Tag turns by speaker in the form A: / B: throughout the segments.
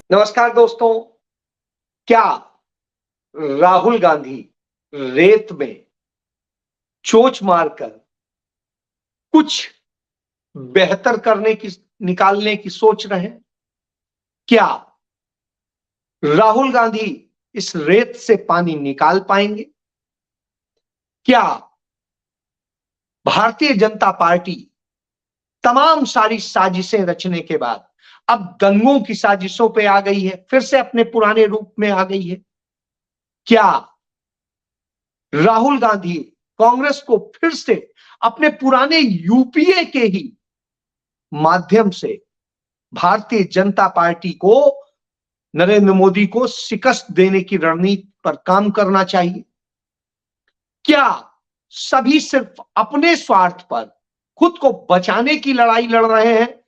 A: नमस्कार दोस्तों। क्या राहुल गांधी रेत में चोंच मारकर कुछ बेहतर करने की निकालने की सोच रहे हैं? क्या राहुल गांधी इस रेत से पानी निकाल पाएंगे? क्या भारतीय जनता पार्टी तमाम सारी साजिशें रचने के बाद अब दंगों की साजिशों पे आ गई है, फिर से अपने पुराने रूप में आ गई है? क्या राहुल गांधी कांग्रेस को फिर से अपने पुराने यूपीए के ही माध्यम से भारतीय जनता पार्टी को, नरेंद्र मोदी को शिकस्त देने की रणनीति पर काम करना चाहिए? क्या सभी सिर्फ अपने स्वार्थ पर खुद को बचाने की लड़ाई लड़ रहे हैं,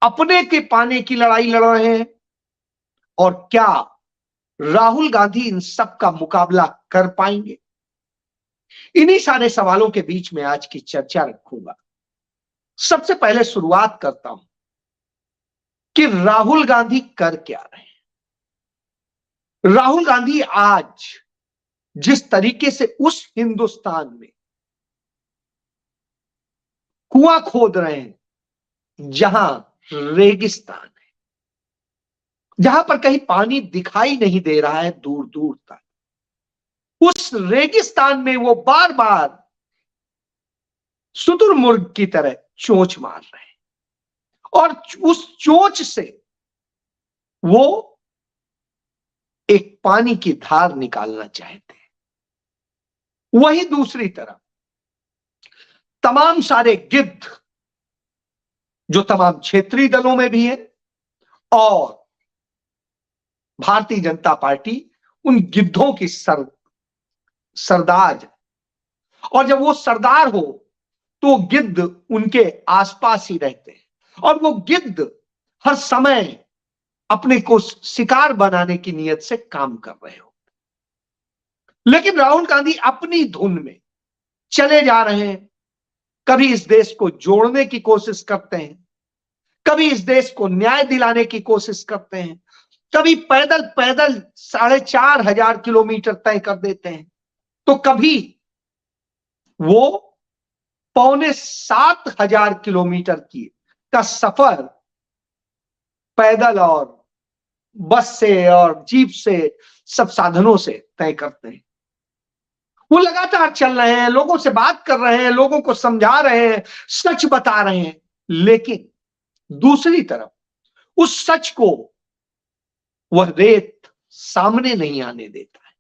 A: अपने के पाने की लड़ाई लड़ रहे हैं? और क्या राहुल गांधी इन सब का मुकाबला कर पाएंगे? इन्हीं सारे सवालों के बीच में आज की चर्चा रखूंगा। सबसे पहले शुरुआत करता हूं कि राहुल गांधी कर क्या रहे हैं। राहुल गांधी आज जिस तरीके से उस हिंदुस्तान में कुआं खोद रहे हैं जहां रेगिस्तान है, जहां पर कहीं पानी दिखाई नहीं दे रहा है दूर दूर तक, उस रेगिस्तान में वो बार बार शुतुरमुर्ग की तरह चोंच मार रहे हैं और उस चोंच से वो एक पानी की धार निकालना चाहते हैं। वहीं दूसरी तरफ तमाम सारे गिद्ध, जो तमाम क्षेत्रीय दलों में भी है, और भारतीय जनता पार्टी उन गिद्धों की सरदार, और जब वो सरदार हो तो गिद्ध उनके आसपास ही रहते हैं और वो गिद्ध हर समय अपने को शिकार बनाने की नीयत से काम कर रहे हो। लेकिन राहुल गांधी अपनी धुन में चले जा रहे हैं। कभी इस देश को जोड़ने की कोशिश करते हैं, कभी इस देश को न्याय दिलाने की कोशिश करते हैं, कभी पैदल पैदल 4,500 किलोमीटर तय कर देते हैं, तो कभी वो 6,700 किलोमीटर का सफर पैदल और बस से और जीप से, सब साधनों से तय करते हैं। वो लगातार चल रहे हैं, लोगों से बात कर रहे हैं, लोगों को समझा रहे हैं, सच बता रहे हैं, लेकिन दूसरी तरफ उस सच को वह रेत सामने नहीं आने देता है।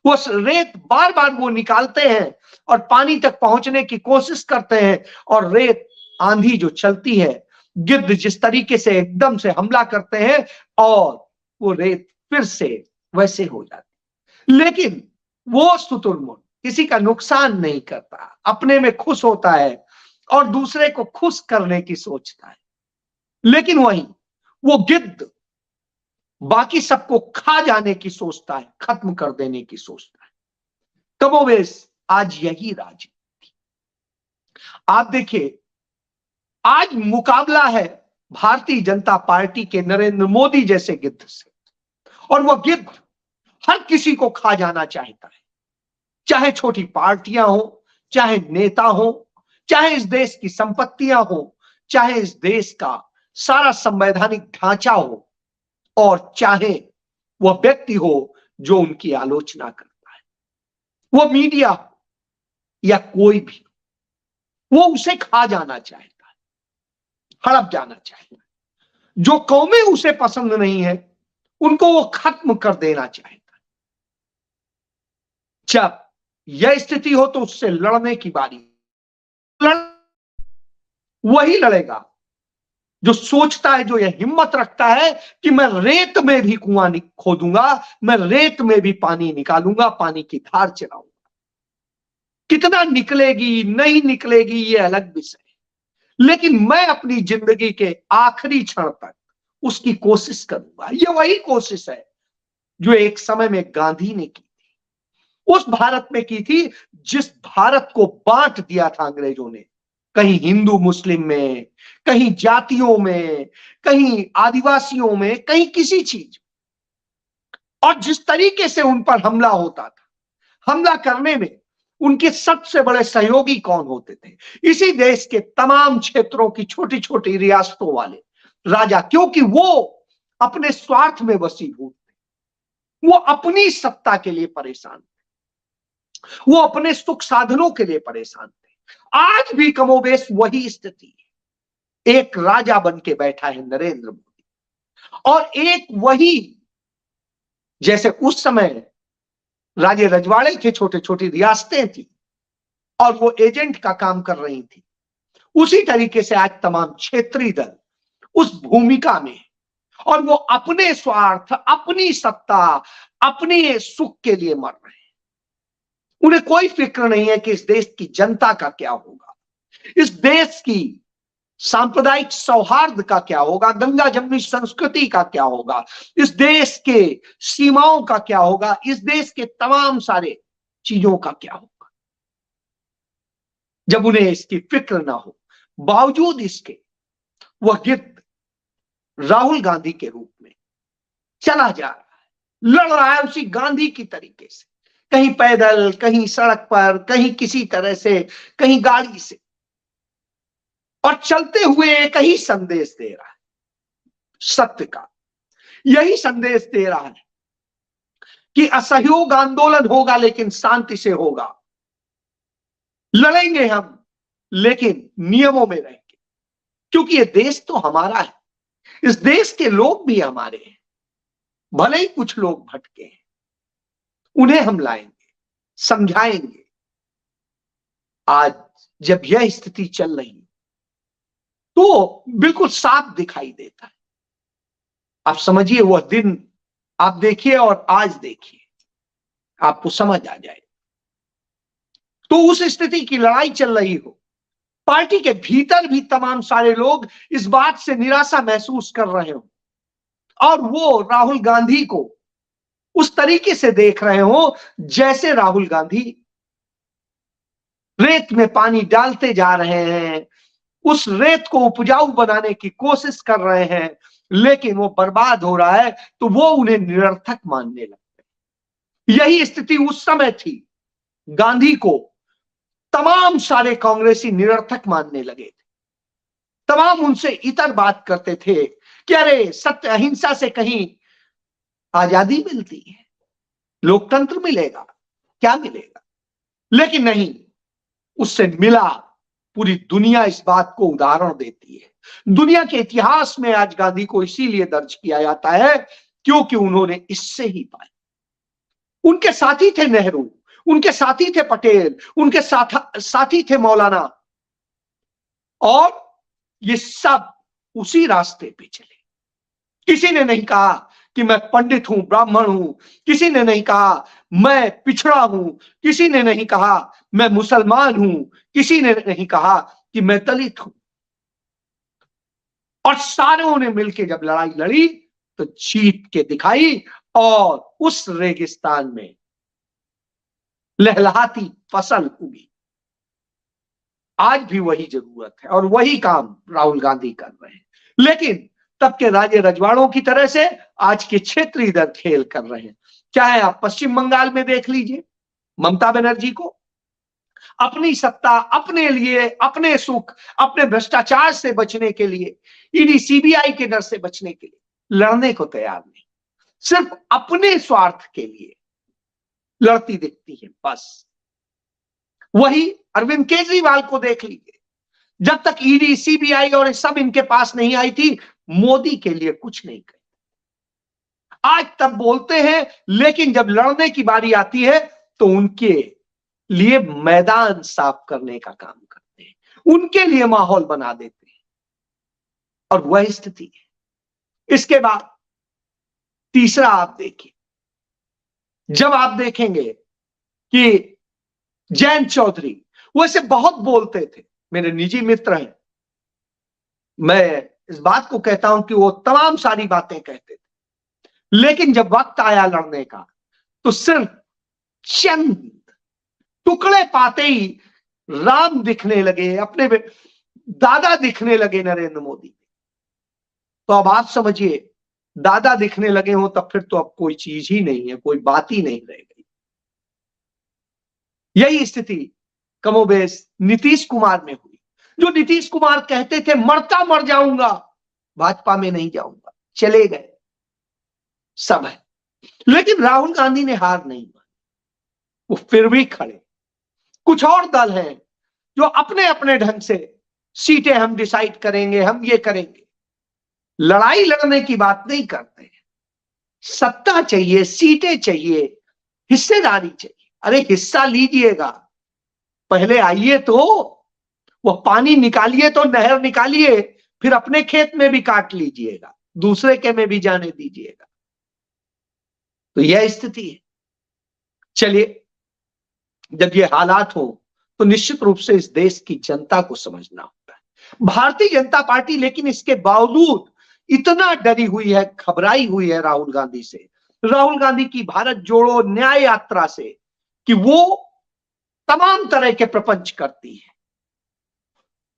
A: वो रेत बार बार वो निकालते हैं और पानी तक पहुंचने की कोशिश करते हैं, और रेत आंधी जो चलती है, गिद्ध जिस तरीके से एकदम से हमला करते हैं और वो रेत फिर से वैसे हो जाती। लेकिन वो शुतुरमुर्ग किसी का नुकसान नहीं करता, अपने में खुश होता है और दूसरे को खुश करने की सोचता है। लेकिन वहीं वो गिद्ध बाकी सबको खा जाने की सोचता है, खत्म कर देने की सोचता है। कमोबेश आज यही राजनीति। आप देखिए, आज मुकाबला है भारतीय जनता पार्टी के नरेंद्र मोदी जैसे गिद्ध से, और वह गिद्ध हर किसी को खा जाना चाहता है, चाहे छोटी पार्टियां हो, चाहे नेता हो, चाहे इस देश की संपत्तियां हो, चाहे इस देश का सारा संवैधानिक ढांचा हो, और चाहे वह व्यक्ति हो जो उनकी आलोचना करता है, वो मीडिया हो या कोई भी, वो उसे खा जाना चाहता है, हड़प जाना चाहता है। जो कौमें उसे पसंद नहीं है उनको वो खत्म कर देना चाहता है। जब यह स्थिति हो तो उससे लड़ने की बारी वही लड़ेगा जो सोचता है, जो यह हिम्मत रखता है कि मैं रेत में भी कुआं खोदूंगा, मैं रेत में भी पानी निकालूंगा, पानी की धार चलाऊंगा। कितना निकलेगी नहीं निकलेगी ये अलग विषय है, लेकिन मैं अपनी जिंदगी के आखिरी क्षण तक उसकी कोशिश करूंगा। ये वही कोशिश है जो एक समय में गांधी ने की थी, उस भारत में की थी जिस भारत को बांट दिया था अंग्रेजों ने, कहीं हिंदू मुस्लिम में, कहीं जातियों में, कहीं आदिवासियों में, कहीं किसी चीज। और जिस तरीके से उन पर हमला होता था, हमला करने में उनके सबसे बड़े सहयोगी कौन होते थे? इसी देश के तमाम क्षेत्रों की छोटी छोटी रियासतों वाले राजा, क्योंकि वो अपने स्वार्थ में वसीभूत थे, वो अपनी सत्ता के लिए परेशान थे, वो अपने सुख साधनों के लिए परेशान थे। आज भी कमोबेश वही स्थिति है। एक राजा बन के बैठा है नरेंद्र मोदी, और एक वही, जैसे उस समय राजे रजवाड़े थे, छोटे छोटी रियासतें थी और वो एजेंट का काम कर रही थी, उसी तरीके से आज तमाम क्षेत्रीय दल उस भूमिका में, और वो अपने स्वार्थ, अपनी सत्ता, अपने सुख के लिए मर रहे हैं। उन्हें कोई फिक्र नहीं है कि इस देश की जनता का क्या होगा, इस देश की सांप्रदायिक सौहार्द का क्या होगा, गंगा जमुनी संस्कृति का क्या होगा, इस देश के सीमाओं का क्या होगा, इस देश के तमाम सारे चीजों का क्या होगा। जब उन्हें इसकी फिक्र ना हो, बावजूद इसके वह गिद्ध राहुल गांधी के रूप में चला जा रहा है, लड़ रहा है उसी गांधी की तरीके से, कहीं पैदल, कहीं सड़क पर, कहीं किसी तरह से, कहीं गाड़ी से, और चलते हुए एक ही संदेश दे रहा है, सत्य का। यही संदेश दे रहा है कि असहयोग आंदोलन होगा लेकिन शांति से होगा, लड़ेंगे हम लेकिन नियमों में रहेंगे, क्योंकि ये देश तो हमारा है, इस देश के लोग भी हमारे हैं, भले ही कुछ लोग भटके हैं, उन्हें हम लाएंगे, समझाएंगे। आज जब यह स्थिति चल रही है तो बिल्कुल साफ दिखाई देता है। आप समझिए, वह दिन आप देखिए और आज देखिए, आपको समझ आ जाए। तो उस स्थिति की लड़ाई चल रही हो, पार्टी के भीतर भी तमाम सारे लोग इस बात से निराशा महसूस कर रहे हो, और वो राहुल गांधी को उस तरीके से देख रहे हो जैसे राहुल गांधी रेत में पानी डालते जा रहे हैं, उस रेत को उपजाऊ बनाने की कोशिश कर रहे हैं, लेकिन वो बर्बाद हो रहा है तो वो उन्हें निरर्थक मानने लगते। यही स्थिति उस समय थी। गांधी को तमाम सारे कांग्रेसी निरर्थक मानने लगे थे, तमाम उनसे इतर बात करते थे कि अरे सत्य अहिंसा से कहीं आजादी मिलती है, लोकतंत्र मिलेगा, क्या मिलेगा। लेकिन नहीं, उससे मिला। पूरी दुनिया इस बात को उदाहरण देती है। दुनिया के इतिहास में आज गांधी को इसीलिए दर्ज किया जाता है क्योंकि उन्होंने इससे ही पाया। उनके साथी थे नेहरू, उनके साथी थे पटेल, उनके साथी थे मौलाना, और ये सब उसी रास्ते पे चले। किसी ने नहीं कहा कि मैं पंडित हूं, ब्राह्मण हूं, किसी ने नहीं कहा मैं पिछड़ा हूं, किसी ने नहीं कहा मैं मुसलमान हूं, किसी ने नहीं कहा कि मैं दलित हूं, और सारों ने मिलकर जब लड़ाई लड़ी तो जीत के दिखाई, और उस रेगिस्तान में लहलहाती फसल उगी। आज भी वही जरूरत है और वही काम राहुल गांधी कर रहे हैं, लेकिन तब के राजे रजवाड़ों की तरह से आज के क्षेत्रीय दल खेल कर रहे हैं। चाहे आप पश्चिम बंगाल में देख लीजिए, ममता बनर्जी को अपनी सत्ता, अपने लिए, अपने सुख, अपने भ्रष्टाचार से बचने के लिए, ईडी सीबीआई के डर से बचने के लिए लड़ने को तैयार नहीं, सिर्फ अपने स्वार्थ के लिए लड़ती दिखती है बस। वही अरविंद केजरीवाल को देख लीजिए, जब तक ईडी सीबीआई और सब इनके पास नहीं आई थी, मोदी के लिए कुछ नहीं कही। आज तब बोलते हैं, लेकिन जब लड़ने की बारी आती है तो उनके लिए मैदान साफ करने का काम करते हैं, उनके लिए माहौल बना देते हैं, और वह स्थिति है। इसके बाद तीसरा आप देखिए, जब आप देखेंगे कि जयंत चौधरी वैसे बहुत बोलते थे, मेरे निजी मित्र हैं, मैं इस बात को कहता हूं कि वो तमाम सारी बातें कहते थे, लेकिन जब वक्त आया लड़ने का तो सिर्फ चंद टुकड़े पाते ही राम दिखने लगे, अपने दादा दिखने लगे नरेंद्र मोदी। तो अब आप समझिए दादा दिखने लगे हो तब फिर तो अब कोई चीज ही नहीं है, कोई बात ही नहीं रह गई। यही स्थिति कमोबेश नीतीश कुमार में हुई। जो नीतीश कुमार कहते थे मरता मर जाऊंगा, भाजपा में नहीं जाऊंगा, चले गए, सब है। लेकिन राहुल गांधी ने हार नहीं मानी, वो फिर भी खड़े। कुछ और दल हैं जो अपने अपने ढंग से सीटें हम डिसाइड करेंगे, हम ये करेंगे, लड़ाई लड़ने की बात नहीं करते हैं। सत्ता चाहिए, सीटें चाहिए, हिस्सेदारी चाहिए। अरे हिस्सा लीजिएगा, पहले आइए तो, वह पानी निकालिए तो नहर निकालिए, फिर अपने खेत में भी काट लीजिएगा, दूसरे के में भी जाने दीजिएगा। तो यह स्थिति है। चलिए, जब ये हालात हो तो निश्चित रूप से इस देश की जनता को समझना होता है। भारतीय जनता पार्टी लेकिन इसके बावजूद इतना डरी हुई है, घबराई हुई है राहुल गांधी से, राहुल गांधी की भारत जोड़ो न्याय यात्रा से, कि वो तमाम तरह के प्रपंच करती है।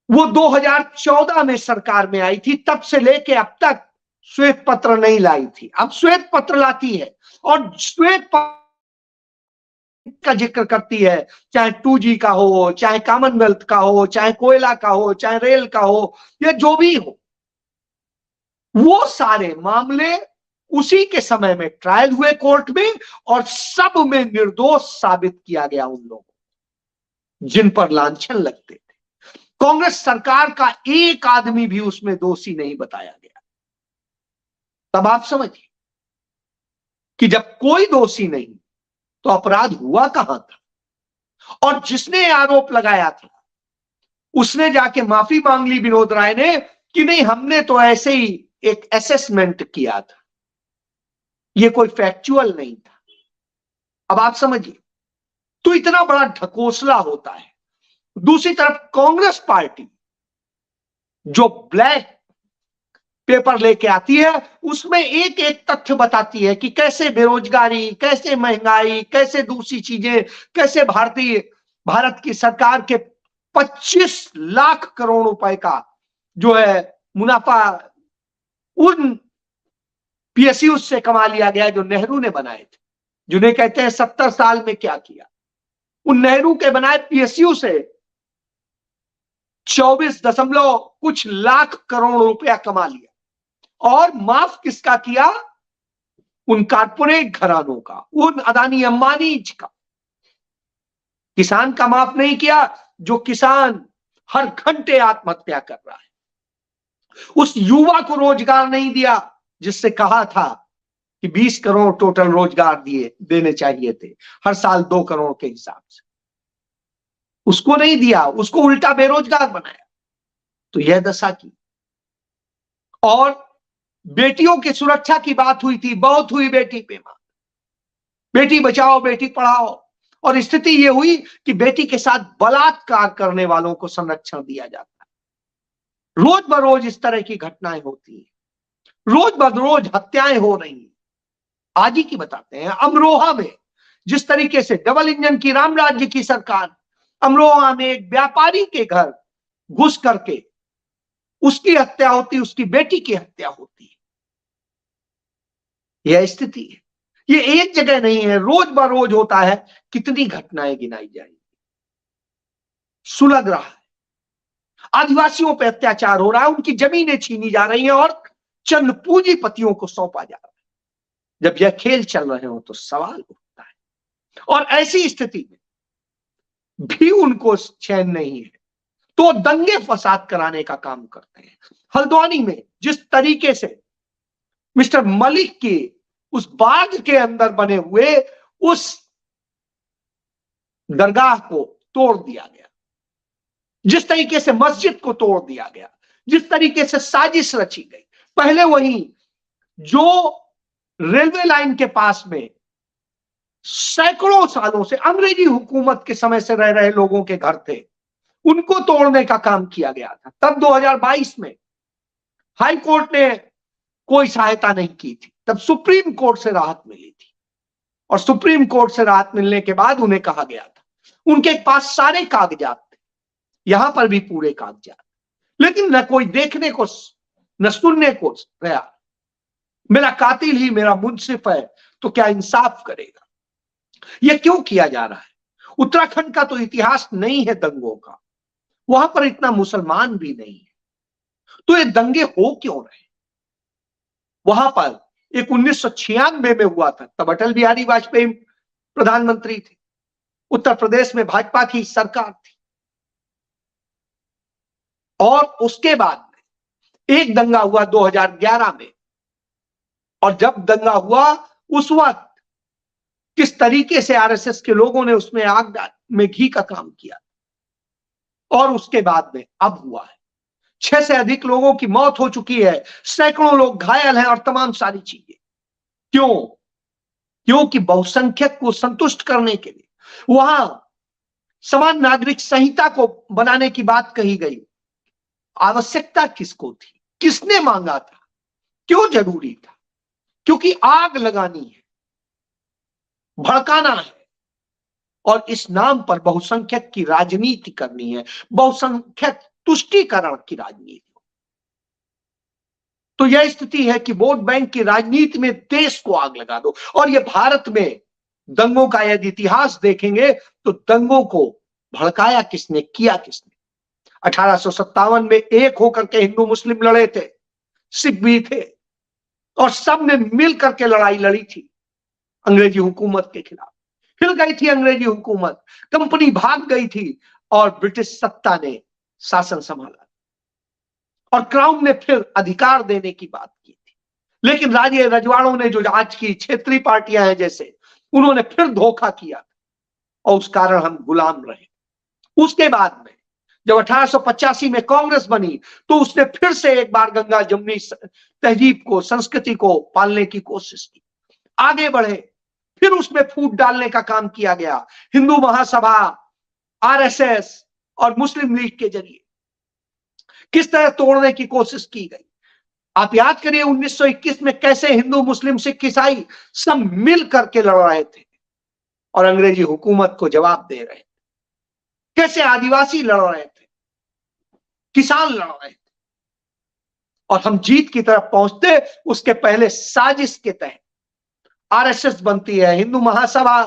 A: वो 2014 में सरकार में आई थी, तब से लेके अब तक श्वेत पत्र नहीं लाई थी, अब श्वेत पत्र लाती है। और श्वेत पत्र का जिक्र करती है, चाहे 2G का हो, चाहे कॉमनवेल्थ का हो, चाहे कोयला का हो, चाहे रेल का हो, या जो भी हो, वो सारे मामले उसी के समय में ट्रायल हुए कोर्ट में, और सब में निर्दोष साबित किया गया उन लोगों जिन पर लांछन लगते थे। कांग्रेस सरकार का एक आदमी भी उसमें दोषी नहीं बताया गया। तब आप समझिए कि जब कोई दोषी नहीं तो अपराध हुआ कहां था। और जिसने आरोप लगाया था उसने जाके माफी मांग ली विनोद राय ने, कि नहीं हमने तो ऐसे ही एक असेसमेंट किया था, ये कोई फैक्चुअल नहीं था। अब आप समझिए, तो इतना बड़ा ढकोसला होता है। दूसरी तरफ कांग्रेस पार्टी जो ब्लैक पेपर लेके आती है, उसमें एक एक तथ्य बताती है कि कैसे बेरोजगारी, कैसे महंगाई, कैसे दूसरी चीजें, कैसे भारत की सरकार के 25 लाख करोड़ रुपए का जो है मुनाफा उन PSU से कमा लिया गया जो नेहरू ने बनाए थे, जिन्हें कहते हैं 70 साल में क्या किया। उन नेहरू के बनाए PSU से 24 दशमलव कुछ लाख करोड़ रुपया कमा लिया। और माफ किसका किया? उन कारपोरेट घरानों का, उन अदानी अंबानी का। किसान का माफ नहीं किया, जो किसान हर घंटे आत्महत्या कर रहा है। उस युवा को रोजगार नहीं दिया जिससे कहा था कि 20 करोड़ टोटल रोजगार देने चाहिए थे, हर साल 2 करोड़ के हिसाब से। उसको नहीं दिया, उसको उल्टा बेरोजगार बनाया। तो यह दशा की। और बेटियों की सुरक्षा की बात हुई थी, बहुत हुई बेटी पे मार, बेटी बचाओ बेटी पढ़ाओ, और स्थिति यह हुई कि बेटी के साथ बलात्कार करने वालों को संरक्षण दिया जाता है। रोज बरोज इस तरह की घटनाएं होती हैं, रोज बरोज हत्याएं हो रही हैं। आज ही की बताते हैं, अमरोहा में जिस तरीके से डबल इंजन की राम राज्य की सरकार अमरोहा में एक व्यापारी के घर घुस करके उसकी हत्या होती, उसकी बेटी की हत्या होती है। यह स्थिति है। ये एक जगह नहीं है, रोज बरोज होता है। कितनी घटनाएं गिनाई जाएंगी। सुलग रहा है, आदिवासियों पर अत्याचार हो रहा है, उनकी जमीनें छीनी जा रही हैं और चंद पूंजीपतियों को सौंपा जा रहा है। जब यह खेल चल रहे हो तो सवाल उठता है। और ऐसी स्थिति में भी उनको चैन नहीं है, तो दंगे फसाद कराने का काम करते हैं। हल्द्वानी में जिस तरीके से मिस्टर मलिक के उस बाग के अंदर बने हुए उस दरगाह को तोड़ दिया गया, जिस तरीके से मस्जिद को तोड़ दिया गया, जिस तरीके से साजिश रची गई। पहले वहीं जो रेलवे लाइन के पास में सैकड़ों सालों से अंग्रेजी हुकूमत के समय से रह रहे लोगों के घर थे, उनको तोड़ने का काम किया गया था। तब 2022 में हाई कोर्ट ने कोई सहायता नहीं की थी, तब सुप्रीम कोर्ट से राहत मिली थी। और सुप्रीम कोर्ट से राहत मिलने के बाद उन्हें कहा गया था, उनके पास सारे कागजात थे, यहां पर भी पूरे कागजात, लेकिन न कोई देखने को न सुनने को गया। मेरा कातिल ही मेरा मुंसिफ है, तो क्या इंसाफ करेगा? यह क्यों किया जा रहा है? उत्तराखंड का तो इतिहास नहीं है दंगों का, वहां पर इतना मुसलमान भी नहीं है, तो ये दंगे हो क्यों रहे? वहां पर एक 1996 में हुआ था, तब अटल बिहारी वाजपेयी प्रधानमंत्री थे, उत्तर प्रदेश में भाजपा की सरकार थी, और उसके बाद में एक दंगा हुआ 2011 में, और जब दंगा हुआ उस वक्त किस तरीके से आरएसएस के लोगों ने उसमें आग में घी का काम किया, और उसके बाद में अब हुआ है 6 से अधिक लोगों की मौत हो चुकी है, सैकड़ों लोग घायल हैं और तमाम सारी चीजें। क्यों? क्योंकि बहुसंख्यक को संतुष्ट करने के लिए वहां समान नागरिक संहिता को बनाने की बात कही गई। आवश्यकता किसको थी? किसने मांगा था? क्यों जरूरी था? क्योंकि आग लगानी है, भड़काना है, और इस नाम पर बहुसंख्यक की राजनीति करनी है, बहुसंख्यक तुष्टीकरण की राजनीति। तो यह स्थिति है कि वोट बैंक की राजनीति में देश को आग लगा दो। और यह भारत में दंगों का यदि इतिहास देखेंगे तो दंगों को भड़काया किसने, किया किसने? 1857 में एक होकर के हिंदू मुस्लिम लड़े थे, सिख भी थे, और सब ने मिल करके लड़ाई लड़ी थी अंग्रेजी हुकूमत के खिलाफ। हिल गई थी अंग्रेजी हुकूमत, कंपनी भाग गई थी, और ब्रिटिश सत्ता ने शासन संभाला, और क्राउन ने फिर अधिकार देने की बात की थी। लेकिन राजे रजवाड़ों ने, जो आज की क्षेत्रीय पार्टियां हैं जैसे, उन्होंने फिर धोखा किया, और उस कारण हम गुलाम रहे। उसके बाद में जब 1885 में कांग्रेस बनी, तो उसने फिर से एक बार गंगा जमुनी तहजीब को, संस्कृति को पालने की कोशिश की, आगे बढ़े, फिर उसमें फूट डालने का काम किया गया हिंदू महासभा, आरएसएस और मुस्लिम लीग के जरिए। किस तरह तोड़ने की कोशिश की गई? आप याद करिए 1921 में कैसे हिंदू मुस्लिम सिख ईसाई सब मिल करके लड़ रहे थे और अंग्रेजी हुकूमत को जवाब दे रहे थे। कैसे आदिवासी लड़ रहे थे, किसान लड़ रहे थे, और हम जीत की तरफ पहुंचते उसके पहले साजिश के तहत आरएसएस बनती है, हिंदू महासभा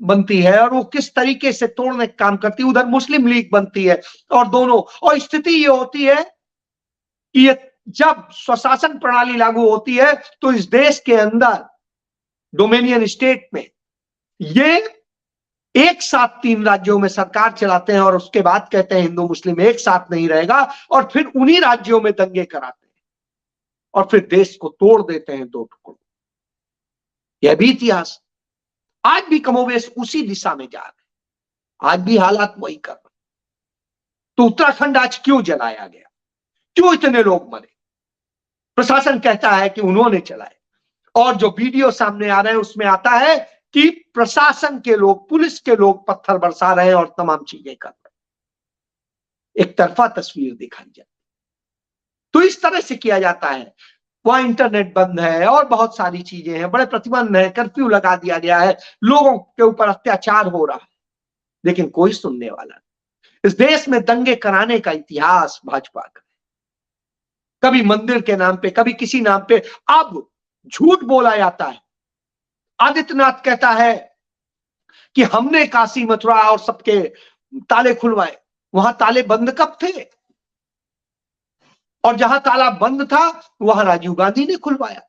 A: बनती है, और वो किस तरीके से तोड़ने का काम करती है। उधर मुस्लिम लीग बनती है, और दोनों, और स्थिति ये होती है कि ये जब स्वशासन प्रणाली लागू होती है तो इस देश के अंदर डोमिनियन स्टेट में ये एक साथ 3 राज्यों में सरकार चलाते हैं, और उसके बाद कहते हैं हिंदू मुस्लिम एक साथ नहीं रहेगा, और फिर उन्हीं राज्यों में दंगे कराते हैं, और फिर देश को तोड़ देते हैं 2 टुकड़ों। यह भी इतिहास। आज भी कमोबेश उसी दिशा में जा रहे हैं, आज भी हालात वही कर रहे हैं। तो उत्तराखंड आज क्यों जलाया गया? क्यों इतने लोग मरे? प्रशासन कहता है कि उन्होंने चलाए, और जो वीडियो सामने आ रहे हैं उसमें आता है कि प्रशासन के लोग, पुलिस के लोग पत्थर बरसा रहे हैं और तमाम चीजें कर रहे हैं। एक तरफा तस्वीर दिखाई जाती। तो इस तरह से किया जाता है। वहां इंटरनेट बंद है और बहुत सारी चीजें हैं, बड़े प्रतिबंध है, कर्फ्यू लगा दिया गया है, लोगों के ऊपर अत्याचार हो रहा है, लेकिन कोई सुनने वाला नहीं। इस देश में दंगे कराने का इतिहास भाजपा का है। कभी मंदिर के नाम पे, कभी किसी नाम पे। अब झूठ बोला जाता है। आदित्यनाथ कहता है कि हमने काशी मथुरा और सबके ताले खुलवाए। वहां ताले बंद कब थे? और जहां ताला बंद था वहां राजीव गांधी ने खुलवाया,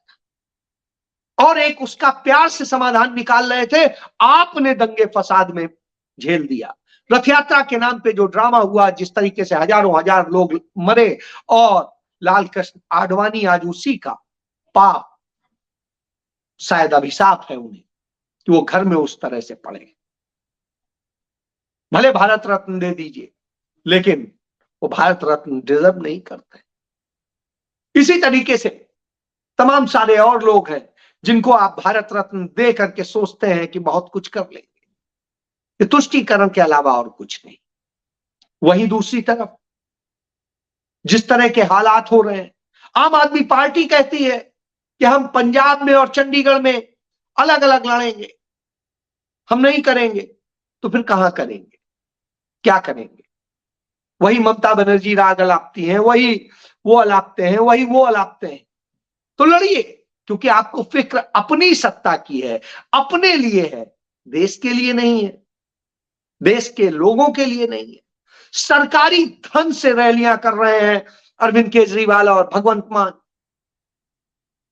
A: और एक उसका प्यार से समाधान निकाल रहे थे। आपने दंगे फसाद में झेल दिया। रथ यात्रा के नाम पे जो ड्रामा हुआ, जिस तरीके से हजारों हजार लोग मरे, और लाल कृष्ण आडवाणी आज उसी का पाप, शायद अभिशाप है उन्हें कि वो घर में उस तरह से पड़े। भले भारत रत्न दे दीजिए, लेकिन वो भारत रत्न डिजर्व नहीं करते। इसी तरीके से तमाम सारे और लोग हैं जिनको आप भारत रत्न दे करके सोचते हैं कि बहुत कुछ कर लेंगे। ये तुष्टीकरण के अलावा और कुछ नहीं। वहीं दूसरी तरफ जिस तरह के हालात हो रहे हैं, आम आदमी पार्टी कहती है कि हम पंजाब में और चंडीगढ़ में अलग अलग लड़ेंगे, हम नहीं करेंगे। तो फिर कहां करेंगे, क्या करेंगे? वही ममता बनर्जी राग अलापती हैं, वही वो अलापते हैं, वही वो अलापते हैं। तो लड़िए, क्योंकि आपको फिक्र अपनी सत्ता की है, अपने लिए है, देश के लिए नहीं है, देश के लोगों के लिए नहीं है। सरकारी धन से रैलियां कर रहे हैं अरविंद केजरीवाल और भगवंत मान।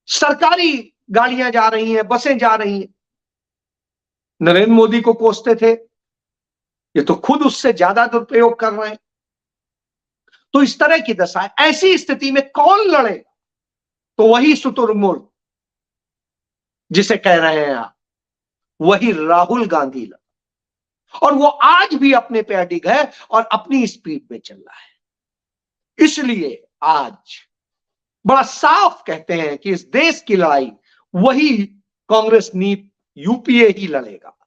A: सरकारी गाड़ियां जा रही हैं, बसें जा रही हैं। नरेंद्र मोदी को कोसते थे, ये तो खुद उससे ज्यादा दुरुपयोग कर रहे हैं। तो इस तरह की दशा है। ऐसी स्थिति में कौन लड़ेगा? तो वही शुतुरमुर्ग जिसे कह रहे हैं आप, वही राहुल गांधी लड़ा, और वो आज भी अपने पे अडिग है और अपनी स्पीड में चल रहा है। इसलिए आज बड़ा साफ कहते हैं कि इस देश की लड़ाई वही कांग्रेस नीत यूपीए ही लड़ेगा,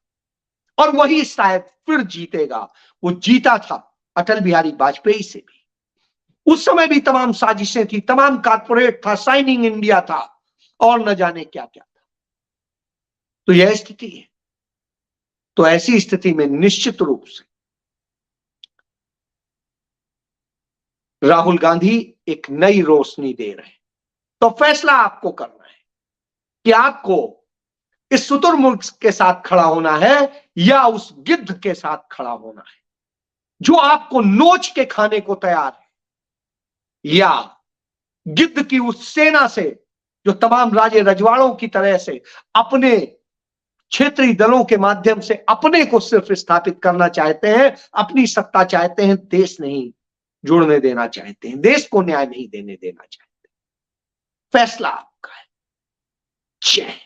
A: और वही शायद फिर जीतेगा। वो जीता था अटल बिहारी वाजपेयी से भी, उस समय भी तमाम साजिशें थी, तमाम कारपोरेट था, शाइनिंग इंडिया था, और न जाने क्या क्या था। तो यह स्थिति है। तो ऐसी स्थिति में निश्चित रूप से राहुल गांधी एक नई रोशनी दे रहे हैं। तो फैसला आपको करना है कि आपको इस शुतुरमुर्ग के साथ खड़ा होना है या उस गिद्ध के साथ खड़ा होना है जो आपको नोच के खाने को तैयार है, या गिद्ध की उस सेना से जो तमाम राजे रजवाड़ों की तरह से अपने क्षेत्रीय दलों के माध्यम से अपने को सिर्फ स्थापित करना चाहते हैं, अपनी सत्ता चाहते हैं, देश नहीं जुड़ने देना चाहते हैं, देश को न्याय नहीं देने देना चाहते। फैसला आपका है। जय